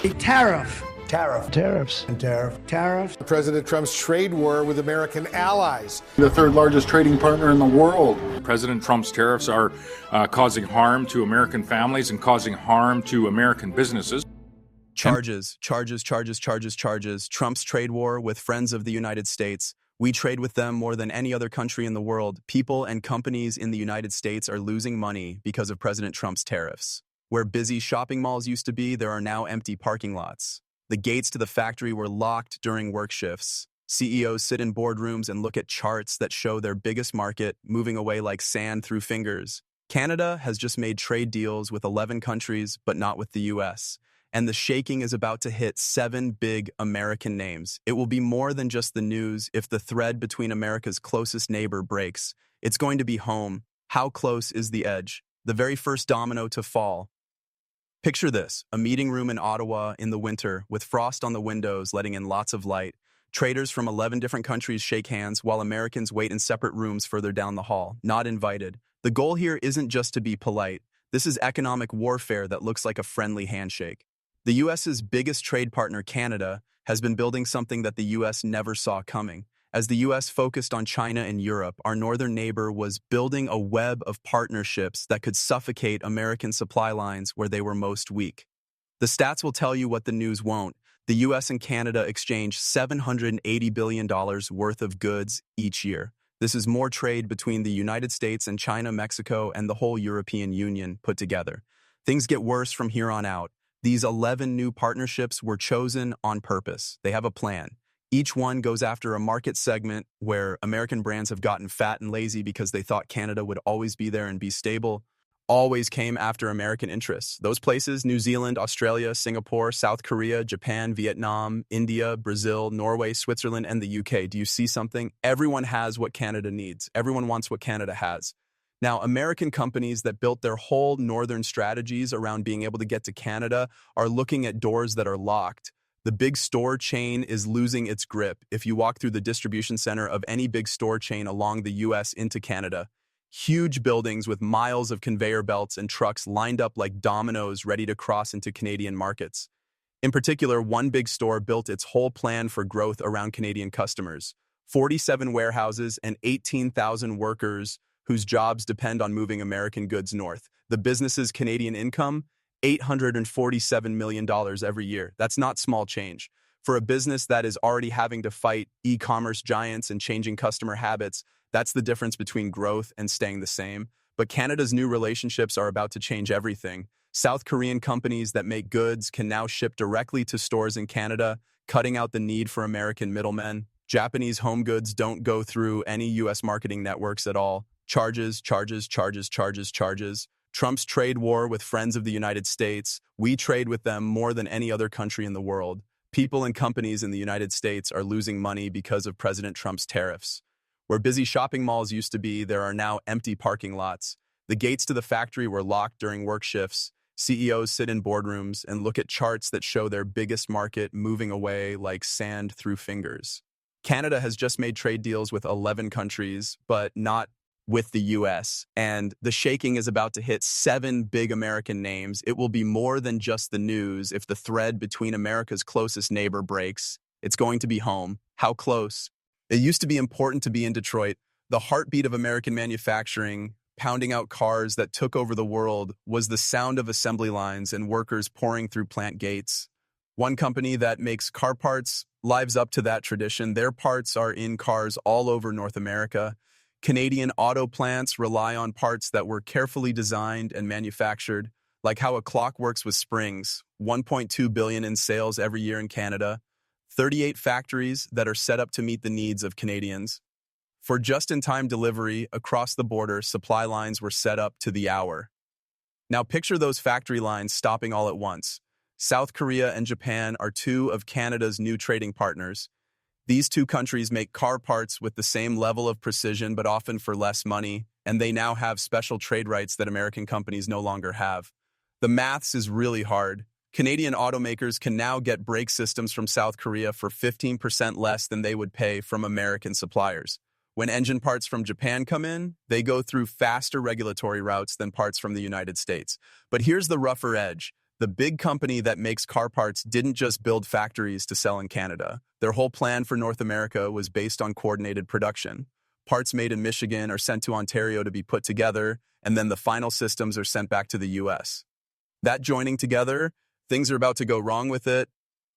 A tariff. Tariff. Tariffs. And tariff. Tariff. President Trump's trade war with American allies. The third largest trading partner in the world. President Trump's tariffs are causing harm to American families and causing harm to American businesses. Charges. Trump's trade war with friends of the United States. We trade with them more than any other country in the world. People and companies in the United States are losing money because of President Trump's tariffs. Where busy shopping malls used to be, there are now empty parking lots. The gates to the factory were locked during work shifts. CEOs sit in boardrooms and look at charts that show their biggest market moving away like sand through fingers. Canada has just made trade deals with 11 countries, but not with the US. And the shaking is about to hit 7 big American names. It will be more than just the news if the thread between America's closest neighbor breaks. It's going to be home. How close is the edge? The very first domino to fall. Picture this, a meeting room in Ottawa in the winter with frost on the windows letting in lots of light. Traders from 11 different countries shake hands while Americans wait in separate rooms further down the hall, not invited. The goal here isn't just to be polite. This is economic warfare that looks like a friendly handshake. The US's biggest trade partner, Canada, has been building something that the US never saw coming. As the US focused on China and Europe, our northern neighbor was building a web of partnerships that could suffocate American supply lines where they were most weak. The stats will tell you what the news won't. The US and Canada exchange $780 billion worth of goods each year. This is more trade between the United States and China, Mexico, and the whole European Union put together. Things get worse from here on out. These 11 new partnerships were chosen on purpose. They have a plan. Each one goes after a market segment where American brands have gotten fat and lazy because they thought Canada would always be there and be stable, always came after American interests. Those places, New Zealand, Australia, Singapore, South Korea, Japan, Vietnam, India, Brazil, Norway, Switzerland, and the UK. Do you see something? Everyone has what Canada needs. Everyone wants what Canada has. Now, American companies that built their whole northern strategies around being able to get to Canada are looking at doors that are locked. The big store chain is losing its grip. If you walk through the distribution center of any big store chain along the US into Canada, huge buildings with miles of conveyor belts and trucks lined up like dominoes ready to cross into Canadian markets. In particular, one big store built its whole plan for growth around Canadian customers. 47 warehouses and 18,000 workers whose jobs depend on moving American goods north. The business's Canadian income, $847 million every year. That's not small change. For a business that is already having to fight e-commerce giants and changing customer habits, that's the difference between growth and staying the same. But Canada's new relationships are about to change everything. South Korean companies that make goods can now ship directly to stores in Canada, cutting out the need for American middlemen. Japanese home goods don't go through any US marketing networks at all. Charges. Trump's trade war with friends of the United States. We trade with them more than any other country in the world. People and companies in the United States are losing money because of President Trump's tariffs. Where busy shopping malls used to be, there are now empty parking lots. The gates to the factory were locked during work shifts. CEOs sit in boardrooms and look at charts that show their biggest market moving away like sand through fingers. Canada has just made trade deals with 11 countries, but not with the US, and the shaking is about to hit 7 big American names. It will be more than just the news if the thread between America's closest neighbor breaks. It's going to be home. How close? It used to be important to be in Detroit. The heartbeat of American manufacturing, pounding out cars that took over the world, was the sound of assembly lines and workers pouring through plant gates. One company that makes car parts lives up to that tradition. Their parts are in cars all over North America. Canadian auto plants rely on parts that were carefully designed and manufactured, like how a clock works with springs, $1.2 billion in sales every year in Canada, 38 factories that are set up to meet the needs of Canadians. For just-in-time delivery across the border, supply lines were set up to the hour. Now picture those factory lines stopping all at once. South Korea and Japan are 2 of Canada's new trading partners. These 2 countries make car parts with the same level of precision, but often for less money, and they now have special trade rights that American companies no longer have. The maths is really hard. Canadian automakers can now get brake systems from South Korea for 15% less than they would pay from American suppliers. When engine parts from Japan come in, they go through faster regulatory routes than parts from the United States. But here's the rougher edge. The big company that makes car parts didn't just build factories to sell in Canada. Their whole plan for North America was based on coordinated production. Parts made in Michigan are sent to Ontario to be put together, and then the final systems are sent back to the US. That joining together, things are about to go wrong with it.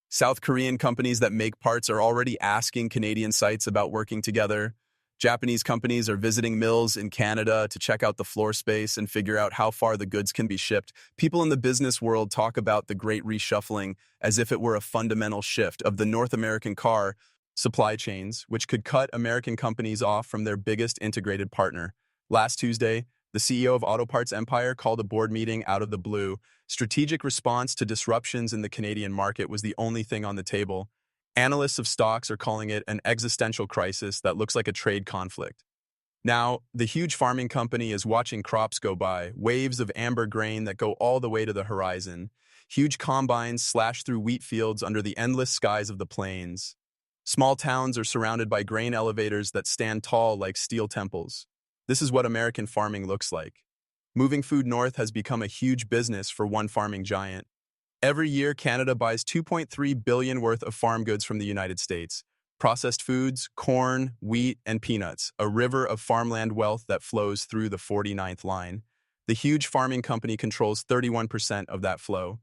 South Korean companies that make parts are already asking Canadian sites about working together. Japanese companies are visiting mills in Canada to check out the floor space and figure out how far the goods can be shipped. People in the business world talk about the great reshuffling as if it were a fundamental shift of the North American car supply chains, which could cut American companies off from their biggest integrated partner. Last Tuesday, the CEO of Auto Parts Empire called a board meeting out of the blue. Strategic response to disruptions in the Canadian market was the only thing on the table. Analysts of stocks are calling it an existential crisis that looks like a trade conflict. Now, the huge farming company is watching crops go by, waves of amber grain that go all the way to the horizon. Huge combines slash through wheat fields under the endless skies of the plains. Small towns are surrounded by grain elevators that stand tall like steel temples. This is what American farming looks like. Moving food north has become a huge business for one farming giant. Every year, Canada buys $2.3 billion worth of farm goods from the United States. Processed foods, corn, wheat, and peanuts, a river of farmland wealth that flows through the 49th line. The huge farming company controls 31% of that flow.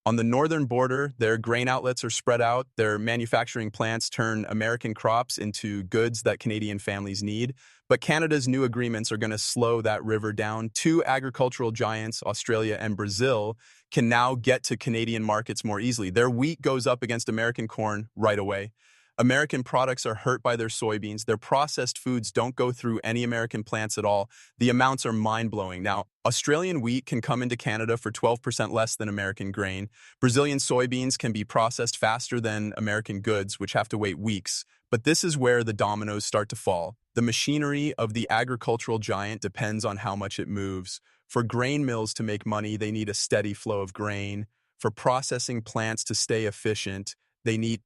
On the northern border, their grain outlets are spread out. Their manufacturing plants turn American crops into goods that Canadian families need. But Canada's new agreements are going to slow that river down. Two agricultural giants, Australia and Brazil, can now get to Canadian markets more easily. Their wheat goes up against American corn right away. American products are hurt by their soybeans. Their processed foods don't go through any American plants at all. The amounts are mind-blowing. Now, Australian wheat can come into Canada for 12% less than American grain. Brazilian soybeans can be processed faster than American goods, which have to wait weeks. But this is where the dominoes start to fall. The machinery of the agricultural giant depends on how much it moves. For grain mills to make money, they need a steady flow of grain. For processing plants to stay efficient, they need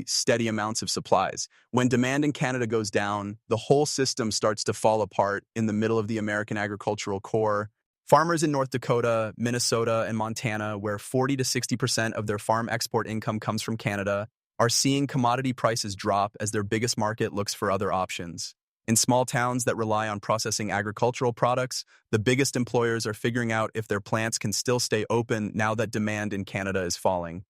steady amounts of supplies. When demand in Canada goes down, the whole system starts to fall apart in the middle of the American agricultural core. Farmers in North Dakota, Minnesota, and Montana, where 40 to 60% of their farm export income comes from Canada, are seeing commodity prices drop as their biggest market looks for other options. In small towns that rely on processing agricultural products, the biggest employers are figuring out if their plants can still stay open now that demand in Canada is falling.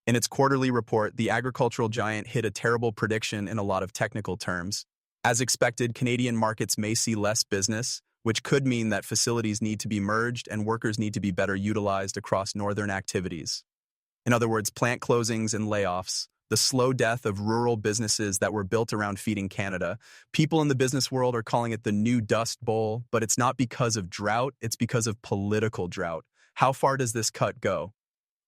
In its quarterly report, the agricultural giant hit a terrible prediction in a lot of technical terms. As expected, Canadian markets may see less business, which could mean that facilities need to be merged and workers need to be better utilized across northern activities. In other words, plant closings and layoffs, the slow death of rural businesses that were built around feeding Canada. People in the business world are calling it the new Dust Bowl, but it's not because of drought, it's because of political drought. How far does this cut go?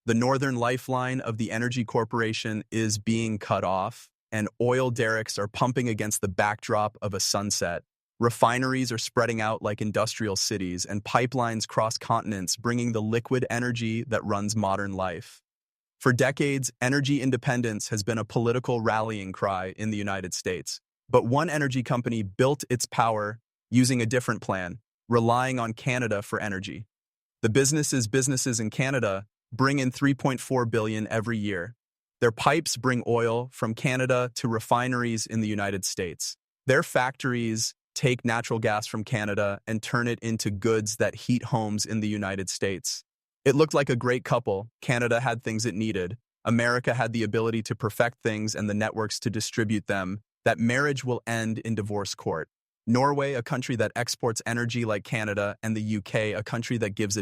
The northern lifeline of the energy corporation is being cut off, and oil derricks are pumping against the backdrop of a sunset. Refineries are spreading out like industrial cities, and pipelines cross continents, bringing the liquid energy that runs modern life. For decades, energy independence has been a political rallying cry in the United States. But one energy company built its power using a different plan, relying on Canada for energy. The businesses in Canada bring in $3.4 billion every year. Their pipes bring oil from Canada to refineries in the United States. Their factories take natural gas from Canada and turn it into goods that heat homes in the United States. It looked like a great couple. Canada had things it needed. America had the ability to perfect things and the networks to distribute them. That marriage will end in divorce court. Norway, a country that exports energy like Canada, and the UK, a country that gives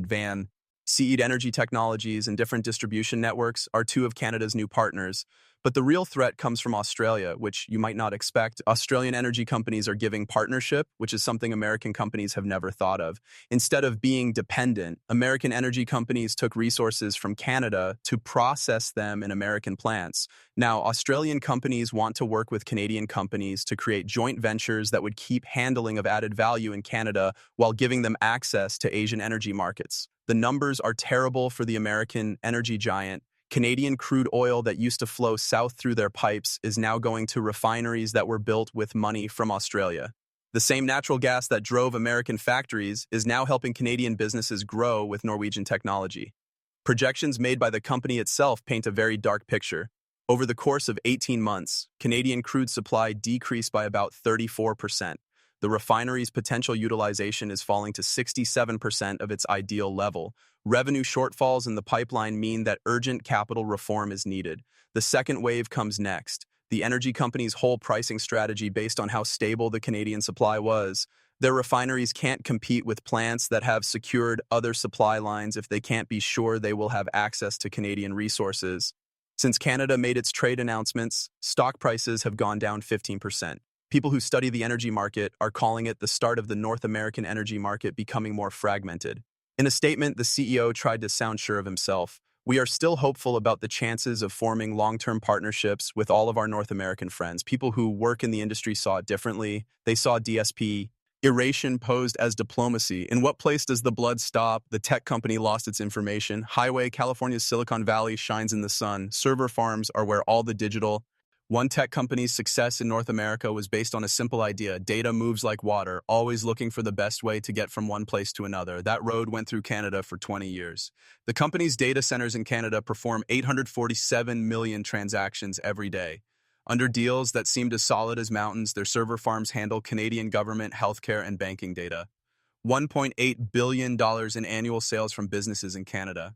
Seed Energy Technologies and different distribution networks are two of Canada's new partners. But the real threat comes from Australia, which you might not expect. Australian energy companies are giving partnership, which is something American companies have never thought of. Instead of being dependent, American energy companies took resources from Canada to process them in American plants. Now, Australian companies want to work with Canadian companies to create joint ventures that would keep handling of added value in Canada while giving them access to Asian energy markets. The numbers are terrible for the American energy giant. Canadian crude oil that used to flow south through their pipes is now going to refineries that were built with money from Australia. The same natural gas that drove American factories is now helping Canadian businesses grow with Norwegian technology. Projections made by the company itself paint a very dark picture. Over the course of 18 months, Canadian crude supply decreased by about 34%. The refinery's potential utilization is falling to 67% of its ideal level. Revenue shortfalls in the pipeline mean that urgent capital reform is needed. The second wave comes next. The energy company's whole pricing strategy based on how stable the Canadian supply was. Their refineries can't compete with plants that have secured other supply lines if they can't be sure they will have access to Canadian resources. Since Canada made its trade announcements, stock prices have gone down 15%. People who study the energy market are calling it the start of the North American energy market becoming more fragmented. In a statement, the CEO tried to sound sure of himself. We are still hopeful about the chances of forming long-term partnerships with all of our North American friends. People who work in the industry saw it differently. They saw DSP Eration posed as diplomacy. In what place does the blood stop? The tech company lost its information. Highway, California's Silicon Valley shines in the sun. Server farms are where all the digital. One tech company's success in North America was based on a simple idea. Data moves like water, always looking for the best way to get from one place to another. That road went through Canada for 20 years. The company's data centers in Canada perform 847 million transactions every day. Under deals that seemed as solid as mountains, their server farms handle Canadian government, healthcare, and banking data. $1.8 billion in annual sales from businesses in Canada.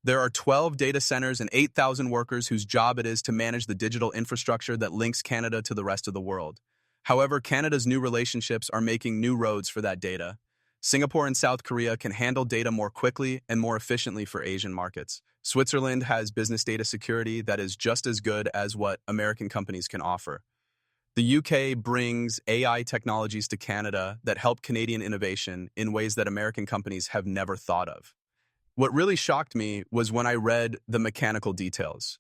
There are 12 data centers and 8,000 workers whose job it is to manage the digital infrastructure that links Canada to the rest of the world. However, Canada's new relationships are making new roads for that data. Singapore and South Korea can handle data more quickly and more efficiently for Asian markets. Switzerland has business data security that is just as good as what American companies can offer. The UK brings AI technologies to Canada that help Canadian innovation in ways that American companies have never thought of. What really shocked me was when I read the mechanical details.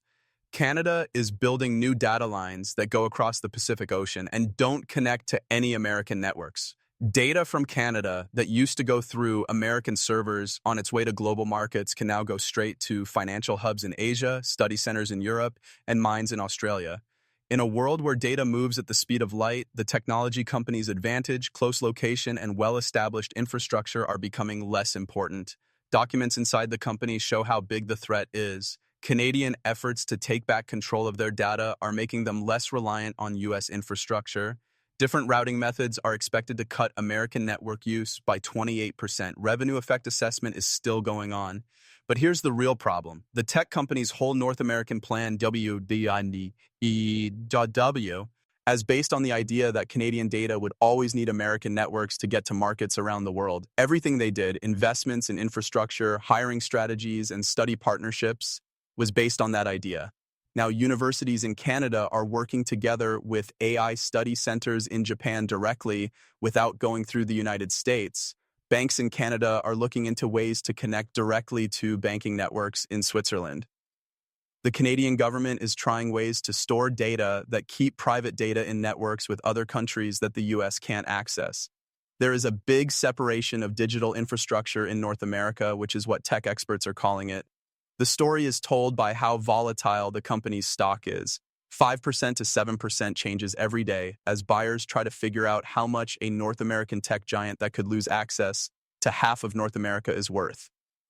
Canada is building new data lines that go across the Pacific Ocean and don't connect to any American networks. Data from Canada that used to go through American servers on its way to global markets can now go straight to financial hubs in Asia, study centers in Europe, and mines in Australia. In a world where data moves at the speed of light, the technology company's advantage, close location, and well-established infrastructure are becoming less important. Documents inside the company show how big the threat is. Canadian efforts to take back control of their data are making them less reliant on U.S. infrastructure. Different routing methods are expected to cut American network use by 28%. Revenue effect assessment is still going on. But here's the real problem. The tech company's whole North American plan, WDINEW, as based on the idea that Canadian data would always need American networks to get to markets around the world. Everything they did, investments in infrastructure, hiring strategies, and study partnerships, was based on that idea. Now, universities in Canada are working together with AI study centers in Japan directly without going through the United States. Banks in Canada are looking into ways to connect directly to banking networks in Switzerland. The Canadian government is trying ways to store data that keep private data in networks with other countries that the US can't access. There is a big separation of digital infrastructure in North America, which is what tech experts are calling it. The story is told by how volatile the company's stock is. 5% to 7% changes every day as buyers try to figure out how much a North American tech giant that could lose access to half of North America is worth.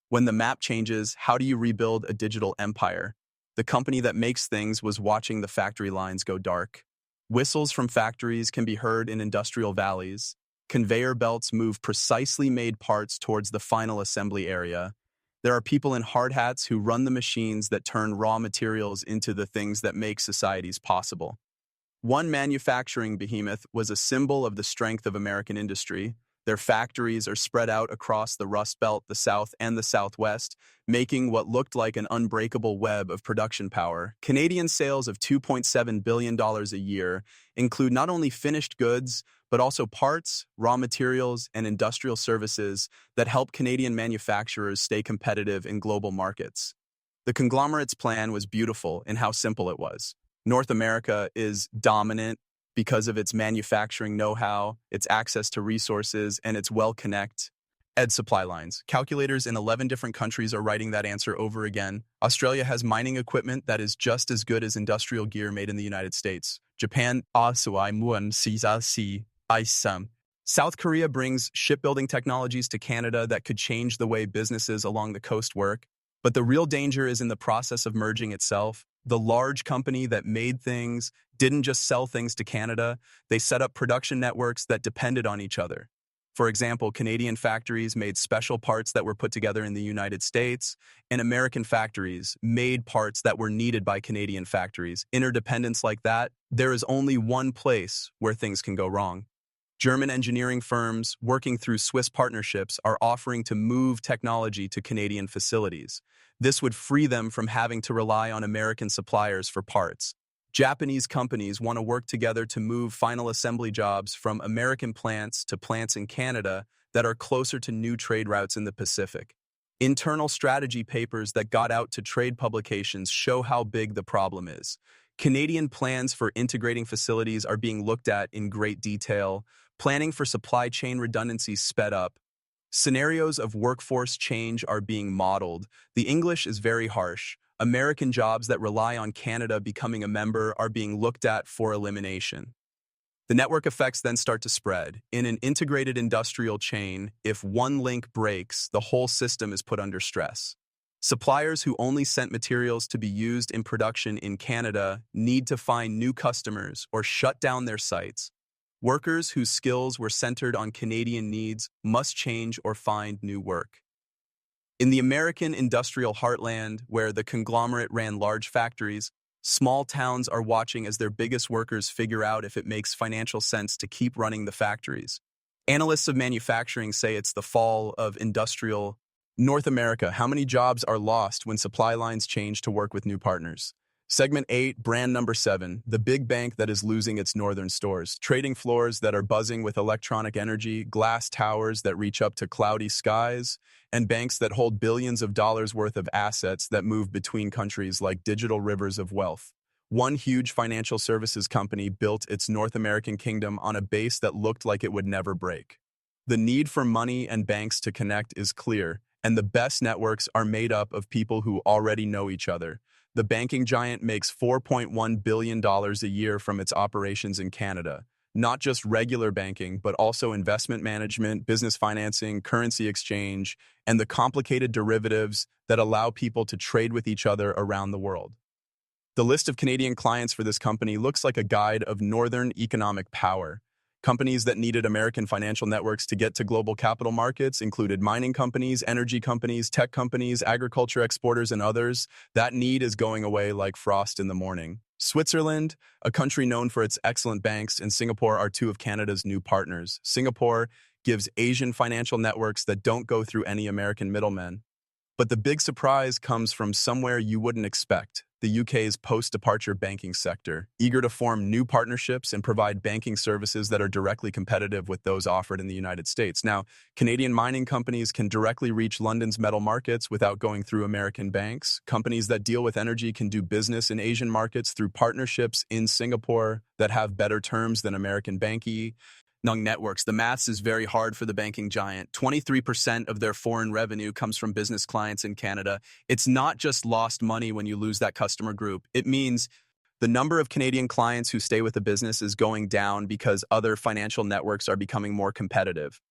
When the map changes, how do you rebuild a digital empire? The company that makes things was watching the factory lines go dark. Whistles from factories can be heard in industrial valleys. Conveyor belts move precisely made parts towards the final assembly area. There are people in hard hats who run the machines that turn raw materials into the things that make societies possible. One manufacturing behemoth was a symbol of the strength of American industry. Their factories are spread out across the Rust Belt, the South, and the Southwest, making what looked like an unbreakable web of production power. Canadian sales of $2.7 billion a year include not only finished goods, but also parts, raw materials, and industrial services that help Canadian manufacturers stay competitive in global markets. The conglomerate's plan was beautiful in how simple it was. North America is dominant because of its manufacturing know-how, its access to resources, and its well-connected supply lines. Calculators in 11 different countries are writing that answer over again. Australia has mining equipment that is just as good as industrial gear made in the United States. Japan, South Korea brings shipbuilding technologies to Canada that could change the way businesses along the coast work. But the real danger is in the process of merging itself. The large company that made things didn't just sell things to Canada, they set up production networks that depended on each other. For example, Canadian factories made special parts that were put together in the United States, and American factories made parts that were needed by Canadian factories. Interdependence like that, there is only one place where things can go wrong. German engineering firms working through Swiss partnerships are offering to move technology to Canadian facilities. This would free them from having to rely on American suppliers for parts. Japanese companies want to work together to move final assembly jobs from American plants to plants in Canada that are closer to new trade routes in the Pacific. Internal strategy papers that got out to trade publications show how big the problem is. Canadian plans for integrating facilities are being looked at in great detail. Planning for supply chain redundancy sped up. Scenarios of workforce change are being modeled. The English is very harsh. American jobs that rely on Canada becoming a member are being looked at for elimination. The network effects then start to spread. In an integrated industrial chain, if one link breaks, the whole system is put under stress. Suppliers who only sent materials to be used in production in Canada need to find new customers or shut down their sites. Workers whose skills were centered on Canadian needs must change or find new work. In the American industrial heartland, where the conglomerate ran large factories, small towns are watching as their biggest workers figure out if it makes financial sense to keep running the factories. Analysts of manufacturing say it's the fall of industrial North America. How many jobs are lost when supply lines change to work with new partners? Segment 8, brand number 7, the big bank that is losing its northern stores. Trading floors that are buzzing with electronic energy, glass towers that reach up to cloudy skies, and banks that hold billions of dollars worth of assets that move between countries like digital rivers of wealth. One huge financial services company built its North American kingdom on a base that looked like it would never break. The need for money and banks to connect is clear, and the best networks are made up of people who already know each other. The banking giant makes $4.1 billion a year from its operations in Canada. Not just regular banking, but also investment management, business financing, currency exchange, and the complicated derivatives that allow people to trade with each other around the world. The list of Canadian clients for this company looks like a guide of northern economic power. Companies that needed American financial networks to get to global capital markets included mining companies, energy companies, tech companies, agriculture exporters, and others. That need is going away like frost in the morning. Switzerland, a country known for its excellent banks, and Singapore are two of Canada's new partners. Singapore gives Asian financial networks that don't go through any American middlemen. But the big surprise comes from somewhere you wouldn't expect. The UK's post-departure banking sector, eager to form new partnerships and provide banking services that are directly competitive with those offered in the United States. Now, Canadian mining companies can directly reach London's metal markets without going through American banks. Companies that deal with energy can do business in Asian markets through partnerships in Singapore that have better terms than American banking networks. The maths is very hard for the banking giant. 23% of their foreign revenue comes from business clients in Canada. It's not just lost money when you lose that customer group. It means the number of Canadian clients who stay with the business is going down because other financial networks are becoming more competitive.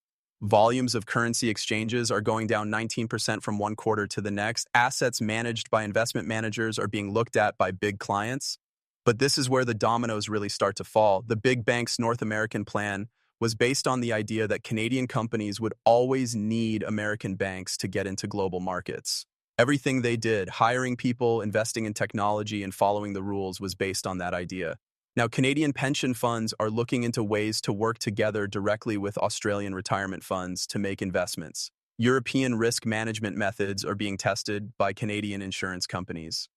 Volumes of currency exchanges are going down 19% from one quarter to the next. Assets managed by investment managers are being looked at by big clients. But this is where the dominoes really start to fall. The big bank's North American plan was based on the idea that Canadian companies would always need American banks to get into global markets. Everything they did, hiring people, investing in technology, and following the rules, was based on that idea. Now, Canadian pension funds are looking into ways to work together directly with Australian retirement funds to make investments. European risk management methods are being tested by Canadian insurance companies.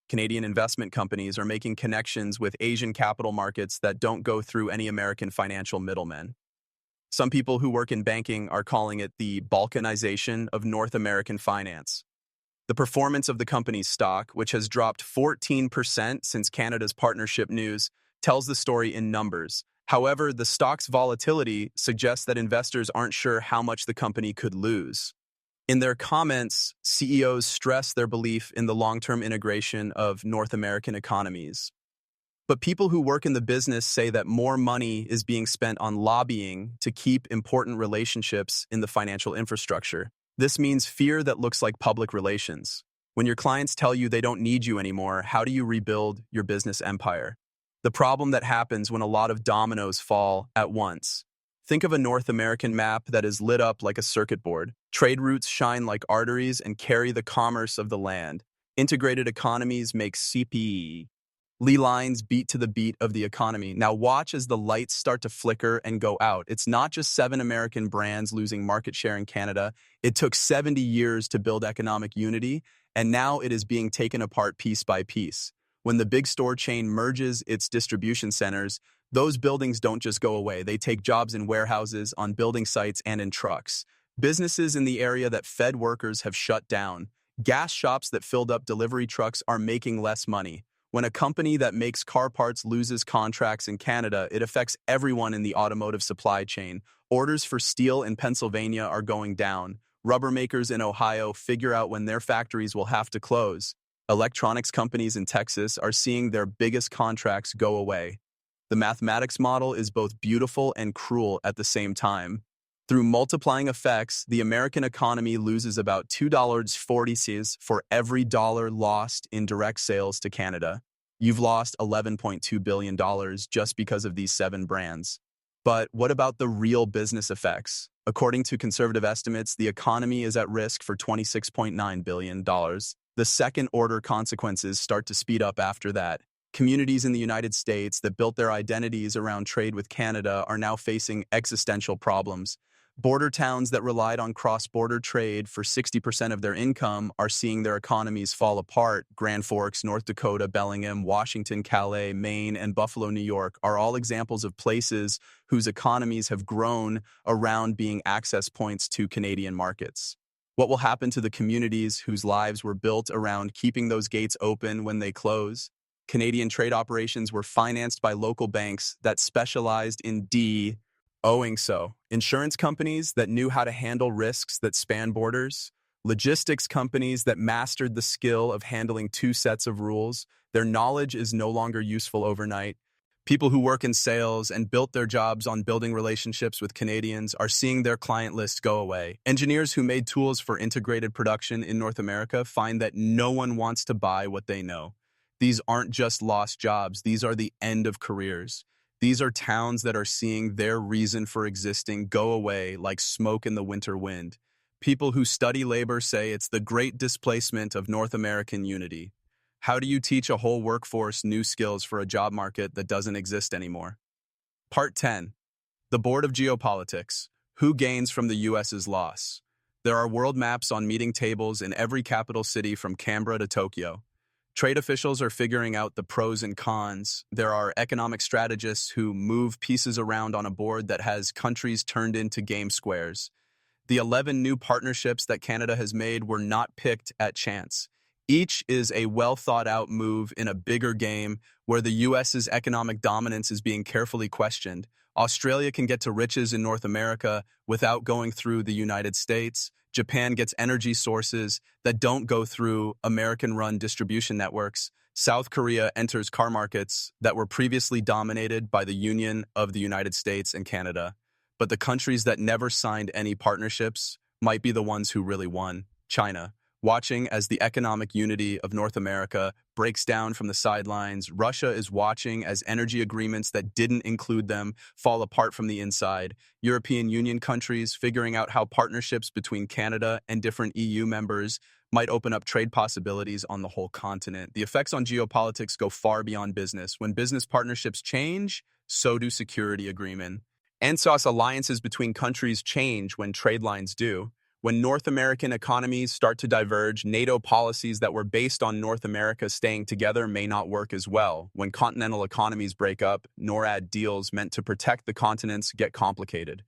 Canadian investment companies are making connections with Asian capital markets that don't go through any American financial middlemen. Some people who work in banking are calling it the balkanization of North American finance. The performance of the company's stock, which has dropped 14% since Canada's partnership news, tells the story in numbers. However, the stock's volatility suggests that investors aren't sure how much the company could lose. In their comments, CEOs stress their belief in the long-term integration of North American economies. But people who work in the business say that more money is being spent on lobbying to keep important relationships in the financial infrastructure. This means fear that looks like public relations. When your clients tell you they don't need you anymore, how do you rebuild your business empire? The problem that happens when a lot of dominoes fall at once. Think of a North American map that is lit up like a circuit board. Trade routes shine like arteries and carry the commerce of the land. Integrated economies make CPE. Lee lines beat to the beat of the economy. Now watch as the lights start to flicker and go out. It's not just 7 American brands losing market share in Canada. It took 70 years to build economic unity, and now it is being taken apart piece by piece. When the big store chain merges its distribution centers, those buildings don't just go away. They take jobs in warehouses, on building sites, and in trucks. Businesses in the area that fed workers have shut down. Gas shops that filled up delivery trucks are making less money. When a company that makes car parts loses contracts in Canada, it affects everyone in the automotive supply chain. Orders for steel in Pennsylvania are going down. Rubber makers in Ohio figure out when their factories will have to close. Electronics companies in Texas are seeing their biggest contracts go away. The mathematics model is both beautiful and cruel at the same time. Through multiplying effects, the American economy loses about $2.40 for every dollar lost in direct sales to Canada. You've lost $11.2 billion just because of these 7 brands. But what about the real business effects? According to conservative estimates, the economy is at risk for $26.9 billion. The second-order consequences start to speed up after that. Communities in the United States that built their identities around trade with Canada are now facing existential problems. Border towns that relied on cross-border trade for 60% of their income are seeing their economies fall apart. Grand Forks, North Dakota, Bellingham, Washington, Calais, Maine, and Buffalo, New York are all examples of places whose economies have grown around being access points to Canadian markets. What will happen to the communities whose lives were built around keeping those gates open when they close? Canadian trade operations were financed by local banks that specialized in owing so. Insurance companies that knew how to handle risks that span borders. Logistics companies that mastered the skill of handling 2 sets of rules. Their knowledge is no longer useful overnight. People who work in sales and built their jobs on building relationships with Canadians are seeing their client list go away. Engineers who made tools for integrated production in North America find that no one wants to buy what they know. These aren't just lost jobs. These are the end of careers. These are towns that are seeing their reason for existing go away like smoke in the winter wind. People who study labor say it's the great displacement of North American unity. How do you teach a whole workforce new skills for a job market that doesn't exist anymore? Part 10. The Board of Geopolitics. Who gains from the U.S.'s loss? There are world maps on meeting tables in every capital city from Canberra to Tokyo. Trade officials are figuring out the pros and cons. There are economic strategists who move pieces around on a board that has countries turned into game squares. The 11 new partnerships that Canada has made were not picked at chance. Each is a well-thought-out move in a bigger game where the U.S.'s economic dominance is being carefully questioned. Australia can get to riches in North America without going through the United States. Japan gets energy sources that don't go through American-run distribution networks. South Korea enters car markets that were previously dominated by the Union of the United States and Canada. But the countries that never signed any partnerships might be the ones who really won. China, watching as the economic unity of North America breaks down from the sidelines. Russia is watching as energy agreements that didn't include them fall apart from the inside. European Union countries figuring out how partnerships between Canada and different EU members might open up trade possibilities on the whole continent. The effects on geopolitics go far beyond business. When business partnerships change, so do security agreements. ANZUS alliances between countries change when trade lines do. When North American economies start to diverge, NATO policies that were based on North America staying together may not work as well. When continental economies break up, NORAD deals meant to protect the continents get complicated.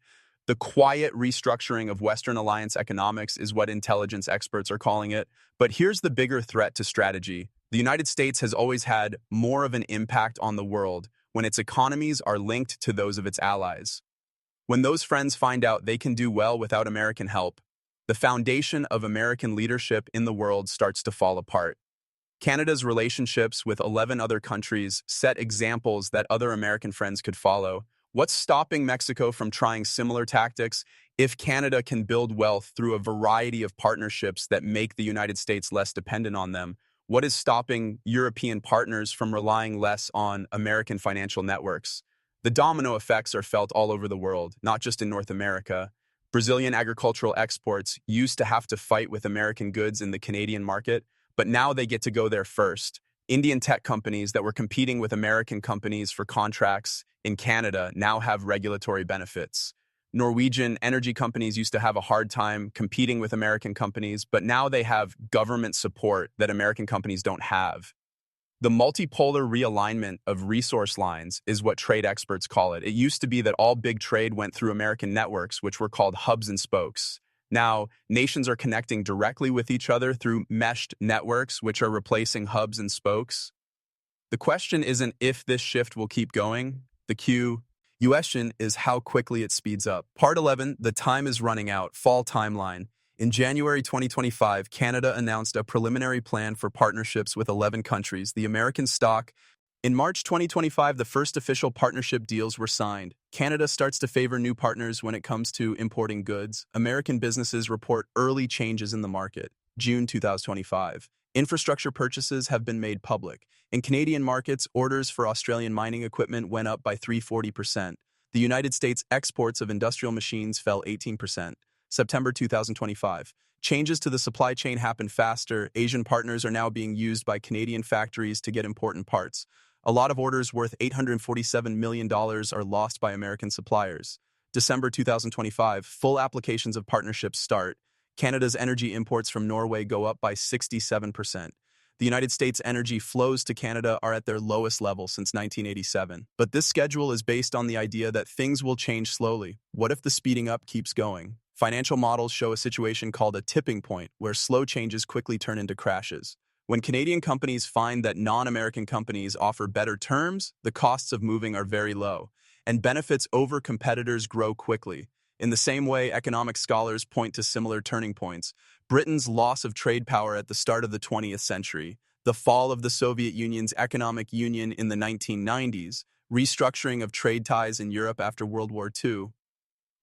The quiet restructuring of Western alliance economics is what intelligence experts are calling it. But here's the bigger threat to strategy. The United States has always had more of an impact on the world when its economies are linked to those of its allies. When those friends find out they can do well without American help, the foundation of American leadership in the world starts to fall apart. Canada's relationships with 11 other countries set examples that other American friends could follow. What's stopping Mexico from trying similar tactics? If Canada can build wealth through a variety of partnerships that make the United States less dependent on them, what is stopping European partners from relying less on American financial networks? The domino effects are felt all over the world, not just in North America. Brazilian agricultural exports used to have to fight with American goods in the Canadian market, but now they get to go there first. Indian tech companies that were competing with American companies for contracts in Canada now have regulatory benefits. Norwegian energy companies used to have a hard time competing with American companies, but now they have government support that American companies don't have. The multipolar realignment of resource lines is what trade experts call it. It used to be that all big trade went through American networks, which were called hubs and spokes. Now, nations are connecting directly with each other through meshed networks, which are replacing hubs and spokes. The question isn't if this shift will keep going. The question is how quickly it speeds up. Part 11, the time is running out, fall timeline. In January 2025, Canada announced a preliminary plan for partnerships with 11 countries, the American stock. In March 2025, the first official partnership deals were signed. Canada starts to favor new partners when it comes to importing goods. American businesses report early changes in the market. June 2025. Infrastructure purchases have been made public. In Canadian markets, orders for Australian mining equipment went up by 340%. The United States exports of industrial machines fell 18%. September 2025. Changes to the supply chain happen faster. Asian partners are now being used by Canadian factories to get important parts. A lot of orders worth $847 million are lost by American suppliers. December 2025. Full applications of partnerships start. Canada's energy imports from Norway go up by 67%. The United States energy flows to Canada are at their lowest level since 1987. But this schedule is based on the idea that things will change slowly. What if the speeding up keeps going? Financial models show a situation called a tipping point, where slow changes quickly turn into crashes. When Canadian companies find that non-American companies offer better terms, the costs of moving are very low, and benefits over competitors grow quickly. In the same way, economic scholars point to similar turning points. Britain's loss of trade power at the start of the 20th century, the fall of the Soviet Union's economic union in the 1990s, restructuring of trade ties in Europe after World War II.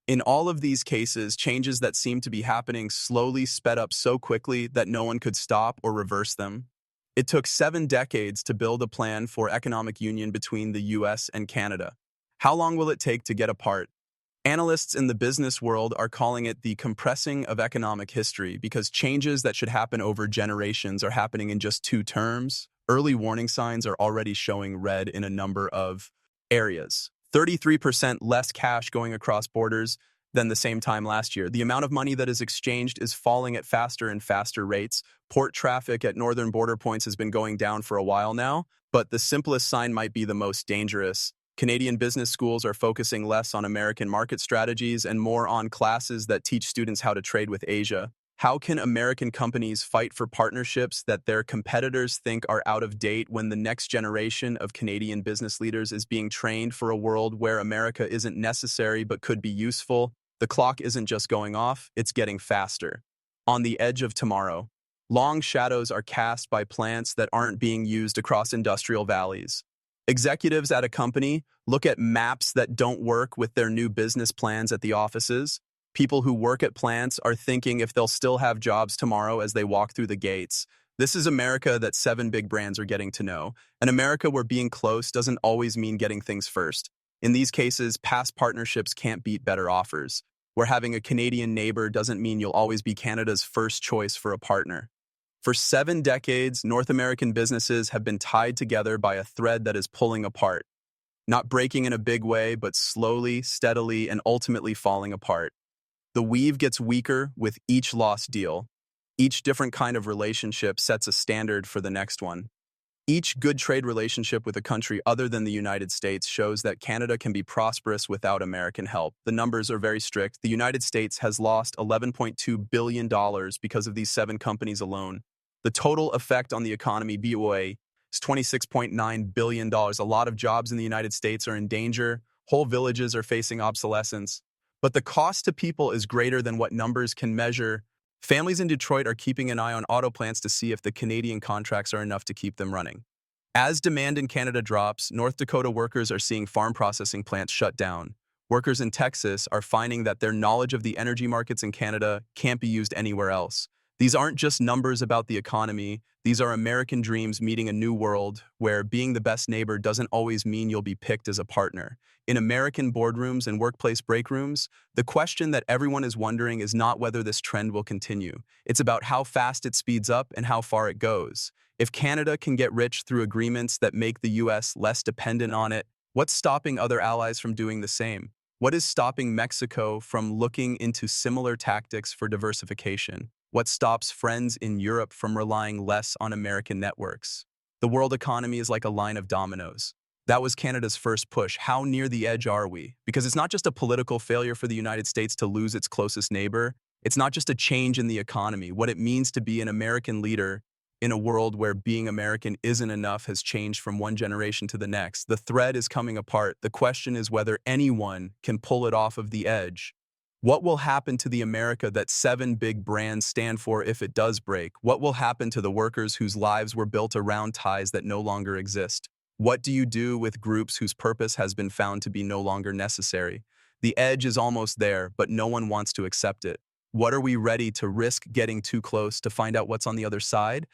In all of these cases, changes that seemed to be happening slowly sped up so quickly that no one could stop or reverse them. It took 7 decades to build a plan for economic union between the US and Canada. How long will it take to get apart? Analysts in the business world are calling it the compressing of economic history because changes that should happen over generations are happening in just 2 terms. Early warning signs are already showing red in a number of areas. 33% less cash going across borders than the same time last year. The amount of money that is exchanged is falling at faster and faster rates. Port traffic at northern border points has been going down for a while now, but the simplest sign might be the most dangerous. Canadian business schools are focusing less on American market strategies and more on classes that teach students how to trade with Asia. How can American companies fight for partnerships that their competitors think are out of date when the next generation of Canadian business leaders is being trained for a world where America isn't necessary but could be useful? The clock isn't just going off, it's getting faster. On the edge of tomorrow, long shadows are cast by plants that aren't being used across industrial valleys. Executives at a company look at maps that don't work with their new business plans at the offices. People who work at plants are thinking if they'll still have jobs tomorrow as they walk through the gates. This is America that 7 big brands are getting to know. An America where being close doesn't always mean getting things first. In these cases, past partnerships can't beat better offers. Where having a Canadian neighbor doesn't mean you'll always be Canada's first choice for a partner. For 7 decades, North American businesses have been tied together by a thread that is pulling apart. Not breaking in a big way, but slowly, steadily, and ultimately falling apart. The weave gets weaker with each lost deal. Each different kind of relationship sets a standard for the next one. Each good trade relationship with a country other than the United States shows that Canada can be prosperous without American help. The numbers are very strict. The United States has lost $11.2 billion because of these 7 companies alone. The total effect on the economy, BOA, is $26.9 billion. A lot of jobs in the United States are in danger. Whole villages are facing obsolescence. But the cost to people is greater than what numbers can measure. Families in Detroit are keeping an eye on auto plants to see if the Canadian contracts are enough to keep them running. As demand in Canada drops, North Dakota workers are seeing farm processing plants shut down. Workers in Texas are finding that their knowledge of the energy markets in Canada can't be used anywhere else. These aren't just numbers about the economy. These are American dreams meeting a new world where being the best neighbor doesn't always mean you'll be picked as a partner. In American boardrooms and workplace break rooms, the question that everyone is wondering is not whether this trend will continue. It's about how fast it speeds up and how far it goes. If Canada can get rich through agreements that make the US less dependent on it, what's stopping other allies from doing the same? What is stopping Mexico from looking into similar tactics for diversification? What stops friends in Europe from relying less on American networks? The world economy is like a line of dominoes. That was Canada's first push. How near the edge are we? Because it's not just a political failure for the United States to lose its closest neighbor. It's not just a change in the economy. What it means to be an American leader in a world where being American isn't enough has changed from one generation to the next. The thread is coming apart. The question is whether anyone can pull it off of the edge. What will happen to the America that 7 big brands stand for if it does break? What will happen to the workers whose lives were built around ties that no longer exist? What do you do with groups whose purpose has been found to be no longer necessary? The edge is almost there, but no one wants to accept it. What are we ready to risk getting too close to find out what's on the other side?